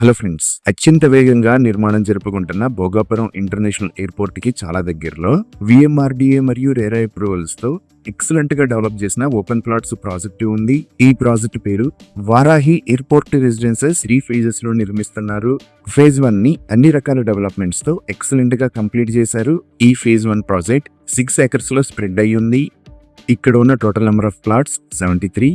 Hello friends, అత్యంత వేగంగా నిర్మాణం జరుపుకుంటున్న భోగాపురం ఇంటర్నేషనల్ ఎయిర్పోర్ట్ కి చాలా దగ్గరలో విఎంఆర్డీఏ మరియు రేరా అప్రూవల్స్ తో ఎక్సలెంట్ గా డెవలప్ చేసిన ఓపెన్ ప్లాట్స్ ప్రాజెక్ట్ ఉంది. ఈ ప్రాజెక్ట్ పేరు వారాహి ఎయిర్పోర్ట్ రెసిడెన్సెస్ 3 phases లో నిర్మిస్తున్నారు. ఫేజ్ 1 ని అన్ని రకాల డెవలప్మెంట్స్ తో ఎక్సలెంట్ గా కంప్లీట్ చేశారు. ఈ ఫేజ్ 1 ప్రాజెక్ట్ 6 acres లో స్ప్రెడ్ అయి ఉంది. ఇక్కడ ఉన్న టోటల్ నెంబర్ ఆఫ్ ప్లాట్స్ 73.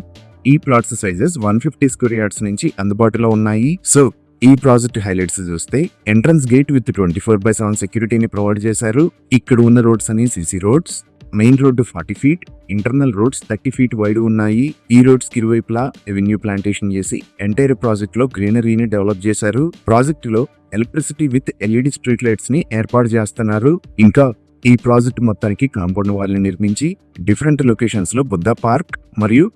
ఈ ప్లాట్స్ సైజెస్ 150 square yards నుంచి అందుబాటులో ఉన్నాయి. సో ఈ ప్రాజెక్ట్ హైలైట్స్ చూస్తే ఎంట్రన్స్ గేట్ విత్ 24/7 సెక్యూరిటీని ప్రొవైడ్ చేశారు. ఇక్కడ ఉన్న రోడ్స్ అని CC roads, main road 40 feet, internal roads 30 feet wide ఉన్నాయి. ఈ రోడ్స్ కి ఇరువైపులా ఎవెన్యూ ప్లాంటేషన్ చేసి ఎంటైర్ ప్రాజెక్ట్ లో గ్రీనరీని డెవలప్ చేశారు. ప్రాజెక్ట్ లో electricity with LED street lights ని ఏర్పాటు చేస్తున్నారు. ఇంకా ఈ ప్రాజెక్ట్ మొత్తానికి కాంపౌండ్ వాల్ ని నిర్మించి డిఫరెంట్ లొకేషన్స్ లో బుద్ధ పార్క్ మరియు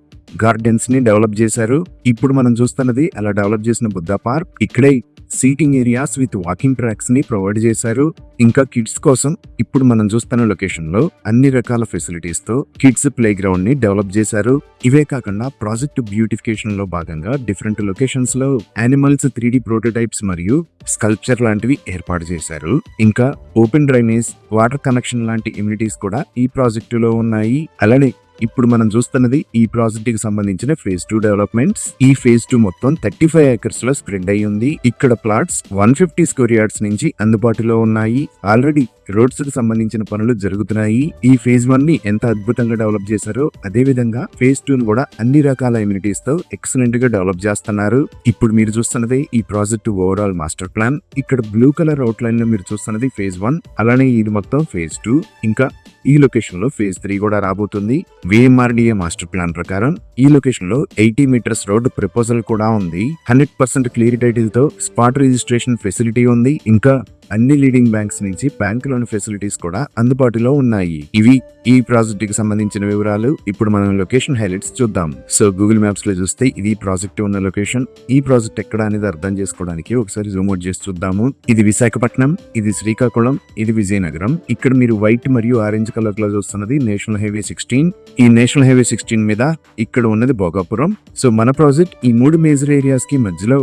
గార్డెన్స్ ని డెవలప్ చేశారు. ఇప్పుడు మనం చూస్తున్నది అలా డెవలప్ చేసిన బుద్ధ పార్క్. ఇక్కడే seating areas with walking tracks ని ప్రొవైడ్ చేశారు. ఇంకా కిడ్స్ కోసం ఇప్పుడు మనం చూస్తున్న లొకేషన్ లో అన్ని రకాల ఫెసిలిటీస్ తో కిడ్స్ ప్లే గ్రౌండ్ ని డెవలప్ చేశారు. ఇవే కాకుండా ప్రాజెక్ట్ బ్యూటిఫికేషన్ లో భాగంగా డిఫరెంట్ లొకేషన్స్ లో యానిమల్స్ 3D ప్రోటోటైప్స్ మరియు స్కల్ప్చర్ లాంటివి ఏర్పాటు చేశారు. ఇంకా ఓపెన్ డ్రైనేజ్, వాటర్ కనెక్షన్ లాంటి ఇమ్యూనిటీస్ కూడా ఈ ప్రాజెక్టులో ఉన్నాయి. అలానే ఇప్పుడు మనం చూస్తున్నది ఈ ప్రాజెక్ట్ కి సంబంధించిన ఫేజ్ 2 డెవలప్మెంట్స్. ఈ ఫేజ్ 2 మొత్తం 35 acres లో స్ప్రెడ్ అయి ఉంది. ఇక్కడ ప్లాట్స్ 150 square yards నుంచి అందుబాటులో ఉన్నాయి. ఆల్రెడీ రోడ్స్ కి సంబంధించిన పనులు జరుగుతున్నాయి. ఈ ఫేజ్ 1 ని ఎంత అద్భుతంగా డెవలప్ చేశారో అదే విధంగా ఫేజ్ 2 ని కూడా అన్ని రకాల ఇమ్యూనిటీస్ తో ఎక్సలెంట్ గా డెవలప్ చేస్తున్నారు. ఇప్పుడు మీరు చూస్తున్నది ఈ ప్రాజెక్ట్ ఓవరాల్ మాస్టర్ ప్లాన్. ఇక్కడ బ్లూ కలర్ అవుట్ లైన్ లో మీరు చూస్తున్నది ఫేజ్ 1. అలానే ఇది మొత్తం ఫేజ్ 2. ఇంకా ఈ లొకేషన్ లో ఫేజ్ 3 కూడా రాబోతుంది. విఎంఆర్డీఏ మాస్టర్ ప్లాన్ ప్రకారం ఈ లొకేషన్ లో 80 meters రోడ్ ప్రపోజల్ కూడా ఉంది. 100% క్లియర్ టైటిల్ తో స్పాట్ రిజిస్ట్రేషన్ ఫెసిలిటీ ఉంది. ఇంకా అన్ని లీడింగ్ బ్యాంక్స్ నుంచి బ్యాంక్ లోన్ ఫెసిలిటీస్ కూడా అందుబాటులో ఉన్నాయి. ఇవి ఈ ప్రాజెక్ట్ కి సంబంధించిన వివరాలు. ఇప్పుడు మనం లొకేషన్ హైలైట్స్ చూద్దాం. సో గూగుల్ మ్యాప్స్ లో చూస్తే ఇది ప్రాజెక్ట్ ఉన్న లొకేషన్. ఈ ప్రాజెక్ట్ ఎక్కడ అనేది అర్థం చేసుకోవడానికి ఒకసారి జూమ్ అవుట్ చేసి చూద్దాము. ఇది విశాఖపట్నం, ఇది శ్రీకాకుళం, ఇది విజయనగరం. ఇక్కడ మీరు వైట్ మరియు ఆరెంజ్ కలర్ లో చూస్తున్నది నేషనల్ హైవే 16. ఈ నేషనల్ హైవే 16 మీద ఇక్కడ ఉన్నది భోగాపురం. సో మన ప్రాజెక్ట్ ఈ 3 మేజర్ ఏరియాస్ కి మధ్యలో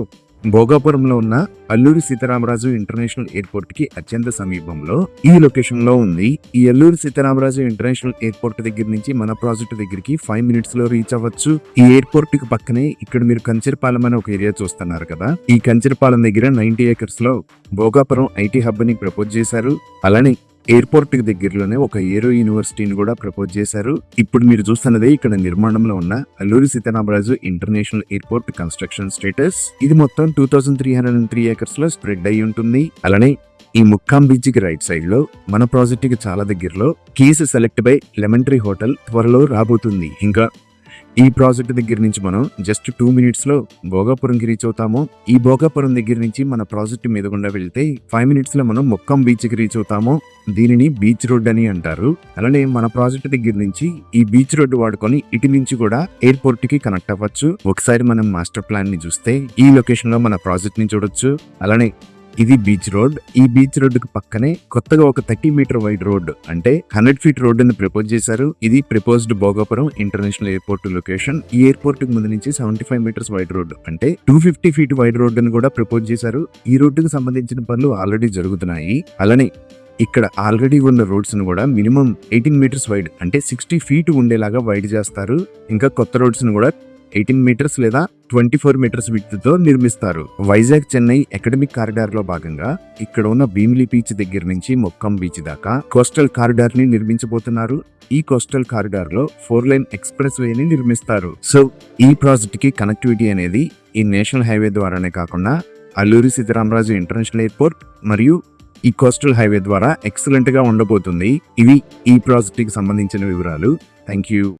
భోగాపురంలో ఉన్న అల్లూరి సీతారామరాజు ఇంటర్నేషనల్ ఎయిర్పోర్ట్ కి అత్యంత సమీపంలో ఈ లొకేషన్ లో ఉంది. ఈ అల్లూరి సీతారామరాజు ఇంటర్నేషనల్ ఎయిర్పోర్ట్ దగ్గర నుంచి మన ప్రాజెక్ట్ దగ్గరికి 5 minutes లో రీచ్ అవ్వచ్చు. ఈ ఎయిర్పోర్ట్ కి పక్కనే ఇక్కడ మీరు కంచరపాలెం అనే ఒక ఏరియా చూస్తున్నారు కదా. ఈ కంచరపాలెం దగ్గర 90 acres లో భోగాపురం ఐటీ హబ్ ని ప్రపోజ్ చేశారు. అలానే ఎయిర్పోర్ట్ కి దగ్గరలోనే ఒక ఏరో యూనివర్సిటీని కూడా ప్రపోజ్ చేశారు. ఇప్పుడు మీరు చూస్తున్నదే ఇక్కడ నిర్మాణంలో ఉన్న Alluri Sitaramaraju international airport construction status. ఇది మొత్తం 2303 acres లో స్ప్రెడ్ అయి ఉంటుంది. అలానే ఈ ముక్కాం బీచ్ కి రైట్ సైడ్ లో మన ప్రాజెక్ట్ కి చాలా దగ్గరలో keys select by lemon tree hotel త్వరలో రాబోతుంది. ఇంకా ఈ ప్రాజెక్ట్ దగ్గర నుంచి మనం జస్ట్ 2 minutes లో భోగాపురంకి రీచ్ అవుతాము. ఈ భోగాపురం దగ్గర నుంచి మన ప్రాజెక్ట్ మీద గుండా వెళ్తే 5 minutes లో మనం ముక్కం బీచ్ కి రీచ్ అవుతాము. దీనిని బీచ్ రోడ్ అని అంటారు. అలానే మన ప్రాజెక్ట్ దగ్గర నుంచి ఈ బీచ్ రోడ్ వాడుకొని ఇటు నుంచి కూడా ఎయిర్పోర్ట్ కి కనెక్ట్ అవ్వచ్చు. ఒకసారి మనం మాస్టర్ ప్లాన్ ని చూస్తే ఈ లొకేషన్ లో మన ప్రాజెక్ట్ ని చూడొచ్చు. అలానే ఇది బీచ్ రోడ్. ఈ బీచ్ రోడ్ కు పక్కనే కొత్తగా ఒక 30 meter వైడ్ రోడ్ అంటే 100 feet రోడ్ ని ప్రపోజ్ చేశారు. ఇది proposed Bhogapuram international airport location. ఈ ఎయిర్పోర్ట్ కు ముందు నుంచి 75 meters వైడ్ రోడ్ అంటే 250 feet వైడ్ రోడ్ అని కూడా ప్రపోజ్ చేశారు. ఈ రోడ్డుకు సంబంధించిన పనులు ఆల్రెడీ జరుగుతున్నాయి. అలానే ఇక్కడ ఆల్రెడీ ఉన్న రోడ్స్ ను కూడా మినిమం 18 meters వైడ్ అంటే 60 feet ఉండేలాగా వైడ్ చేస్తారు. ఇంకా కొత్త రోడ్స్ ను కూడా 18 meters లేదా 24 meters విడ్త్ తో నిర్మిస్తారు. వైజాగ్ చెన్నై అకాడమిక్ కారిడార్ లో భాగంగా ఇక్కడ ఉన్న భీమిలి బీచ్ దగ్గర నుంచి మొక్కం బీచ్ దాకా కోస్టల్ కారిడార్ ని నిర్మించబోతున్నారు. ఈ కోస్టల్ కారిడార్ లో 4-lane ఎక్స్ప్రెస్ వే ని నిర్మిస్తారు. సో ఈ ప్రాజెక్ట్ కి కనెక్టివిటీ అనేది ఈ నేషనల్ హైవే ద్వారానే కాకుండా అల్లూరి సీతారామరాజు ఇంటర్నేషనల్ ఎయిర్పోర్ట్ మరియు ఈ కోస్టల్ హైవే ద్వారా ఎక్సలెంట్ గా ఉండబోతుంది. ఇవి ఈ ప్రాజెక్ట్ కి సంబంధించిన వివరాలు. Thank you.